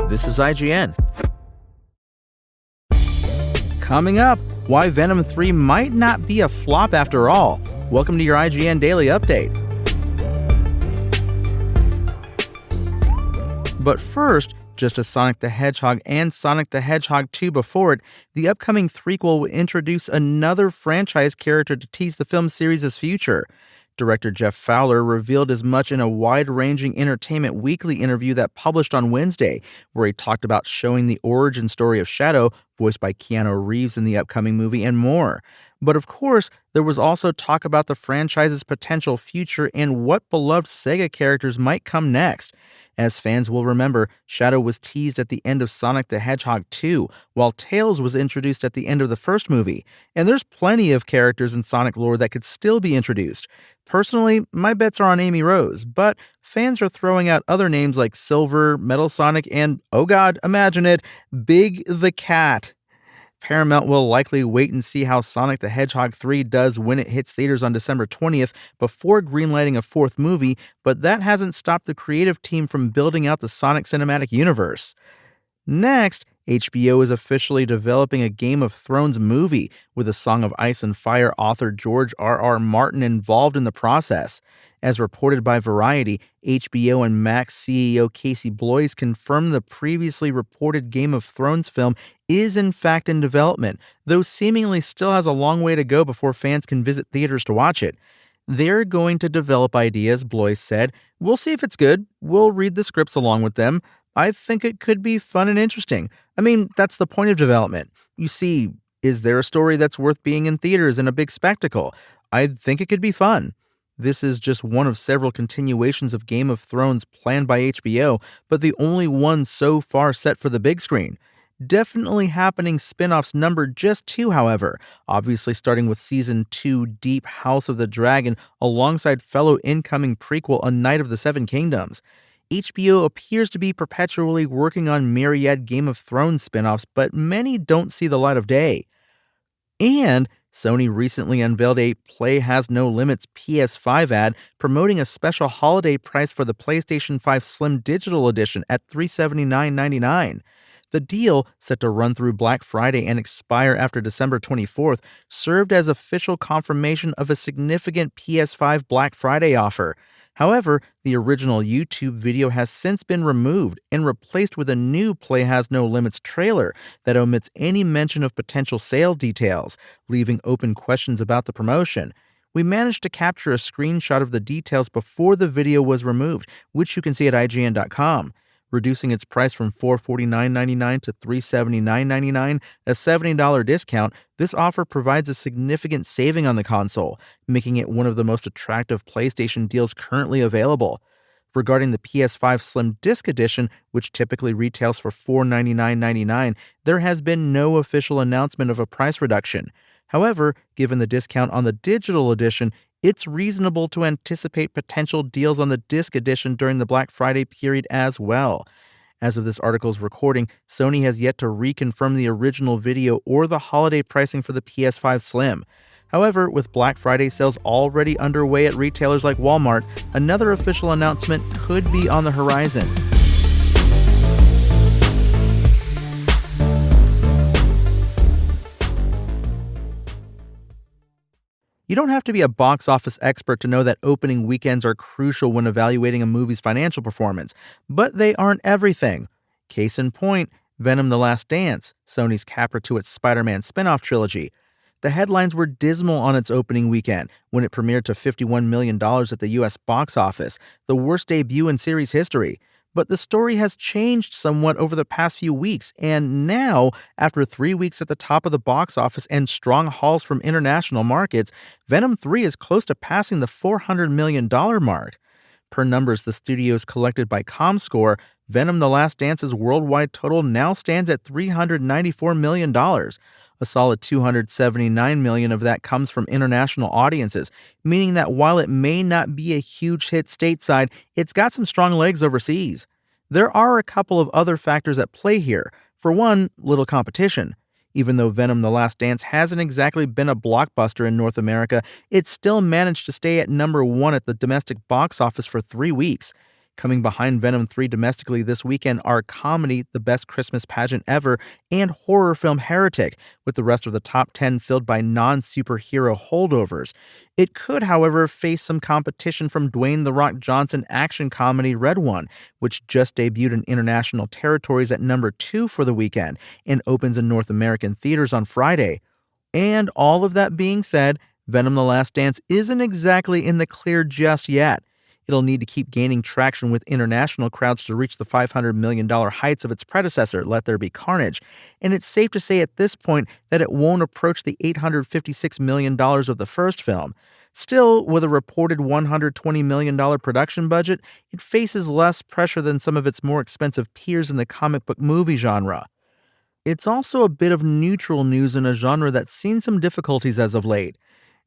This is IGN. Coming up, why Venom 3 might not be a flop after all. Welcome to your IGN Daily Update. But first, just as Sonic the Hedgehog and Sonic the Hedgehog 2 before it, the upcoming threequel will introduce another franchise character to tease the film series' future. Director Jeff Fowler revealed as much in a wide-ranging Entertainment Weekly interview that published on Wednesday, where he talked about showing the origin story of Shadow, voiced by Keanu Reeves in the upcoming movie, and more. But of course, there was also talk about the franchise's potential future and what beloved Sega characters might come next. As fans will remember, Shadow was teased at the end of Sonic the Hedgehog 2, while Tails was introduced at the end of the first movie. And there's plenty of characters in Sonic lore that could still be introduced. Personally, my bets are on Amy Rose, but fans are throwing out other names like Silver, Metal Sonic, and, oh god, imagine it, Big the Cat. Paramount will likely wait and see how Sonic the Hedgehog 3 does when it hits theaters on December 20th before greenlighting a fourth movie, but that hasn't stopped the creative team from building out the Sonic cinematic universe. Next, HBO is officially developing a Game of Thrones movie, with a Song of Ice and Fire author George R.R. Martin involved in the process. As reported by Variety, HBO and Max CEO Casey Bloys confirmed the previously reported Game of Thrones film is in fact in development, though seemingly still has a long way to go before fans can visit theaters to watch it. They're going to develop ideas, Bloys said. We'll see if it's good. We'll read the scripts along with them. I think it could be fun and interesting. I mean, that's the point of development. You see, is there a story that's worth being in theaters and a big spectacle? I think it could be fun. This is just one of several continuations of Game of Thrones planned by HBO, but the only one so far set for the big screen. Definitely happening spin-offs number just 2, however, obviously starting with Season 2 Deep House of the Dragon alongside fellow incoming prequel A Knight of the Seven Kingdoms. HBO appears to be perpetually working on myriad Game of Thrones spin-offs, but many don't see the light of day. And Sony recently unveiled a Play Has No Limits PS5 ad promoting a special holiday price for the PlayStation 5 Slim Digital Edition at $379.99. The deal, set to run through Black Friday and expire after December 24th, served as official confirmation of a significant PS5 Black Friday offer. However, the original YouTube video has since been removed and replaced with a new Play Has No Limits trailer that omits any mention of potential sale details, leaving open questions about the promotion. We managed to capture a screenshot of the details before the video was removed, which you can see at IGN.com. Reducing its price from $449.99 to $379.99, a $70 discount, this offer provides a significant saving on the console, making it one of the most attractive PlayStation deals currently available. Regarding the PS5 Slim Disc Edition, which typically retails for $499.99, there has been no official announcement of a price reduction. However, given the discount on the digital edition, it's reasonable to anticipate potential deals on the disc edition during the Black Friday period as well. As of this article's recording, Sony has yet to reconfirm the original video or the holiday pricing for the PS5 Slim. However, with Black Friday sales already underway at retailers like Walmart, another official announcement could be on the horizon. You don't have to be a box office expert to know that opening weekends are crucial when evaluating a movie's financial performance, but they aren't everything. Case in point, Venom: The Last Dance, Sony's capper to its Spider-Man spin-off trilogy. The headlines were dismal on its opening weekend, when it premiered to $51 million at the US box office, the worst debut in series history. But the story has changed somewhat over the past few weeks, and now, after 3 weeks at the top of the box office and strong hauls from international markets, Venom 3 is close to passing the $400 million mark. Per numbers the studios collected by ComScore, Venom: The Last Dance's worldwide total now stands at $394 million. A solid $279 million of that comes from international audiences, meaning that while it may not be a huge hit stateside, it's got some strong legs overseas. There are a couple of other factors at play here. For one, little competition. Even though Venom: The Last Dance hasn't exactly been a blockbuster in North America, it still managed to stay at number 1 at the domestic box office for 3 weeks. Coming behind Venom 3 domestically this weekend are comedy The Best Christmas Pageant Ever and horror film Heretic, with the rest of the top 10 filled by non-superhero holdovers. It could, however, face some competition from Dwayne "The Rock" Johnson action comedy Red One, which just debuted in international territories at number 2 for the weekend and opens in North American theaters on Friday. And all of that being said, Venom: The Last Dance isn't exactly in the clear just yet. It'll need to keep gaining traction with international crowds to reach the $500 million heights of its predecessor, Let There Be Carnage, and it's safe to say at this point that it won't approach the $856 million of the first film. Still, with a reported $120 million production budget, it faces less pressure than some of its more expensive peers in the comic book movie genre. It's also a bit of neutral news in a genre that's seen some difficulties as of late.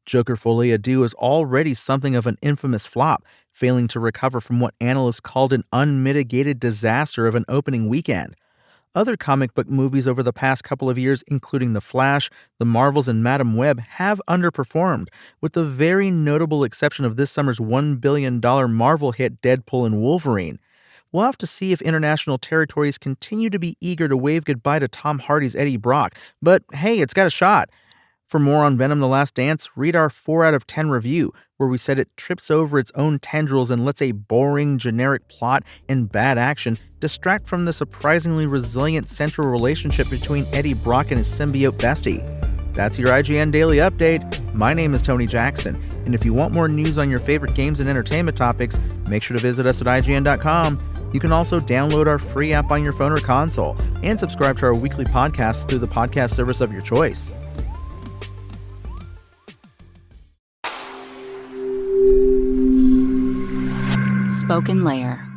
Joker Folie à Deux is already something of an infamous flop, failing to recover from what analysts called an unmitigated disaster of an opening weekend. Other comic book movies over the past couple of years, including The Flash, The Marvels, and Madam Web, have underperformed, with the very notable exception of this summer's $1 billion Marvel hit Deadpool and Wolverine. We'll have to see if international territories continue to be eager to wave goodbye to Tom Hardy's Eddie Brock, but hey, it's got a shot. For more on Venom: The Last Dance, read our 4 out of 10 review, where we said it trips over its own tendrils and lets a boring, generic plot and bad action distract from the surprisingly resilient central relationship between Eddie Brock and his symbiote bestie. That's your IGN Daily Update. My name is Tony Jackson, and if you want more news on your favorite games and entertainment topics, make sure to visit us at IGN.com. You can also download our free app on your phone or console, and subscribe to our weekly podcasts through the podcast service of your choice. Spoken Layer.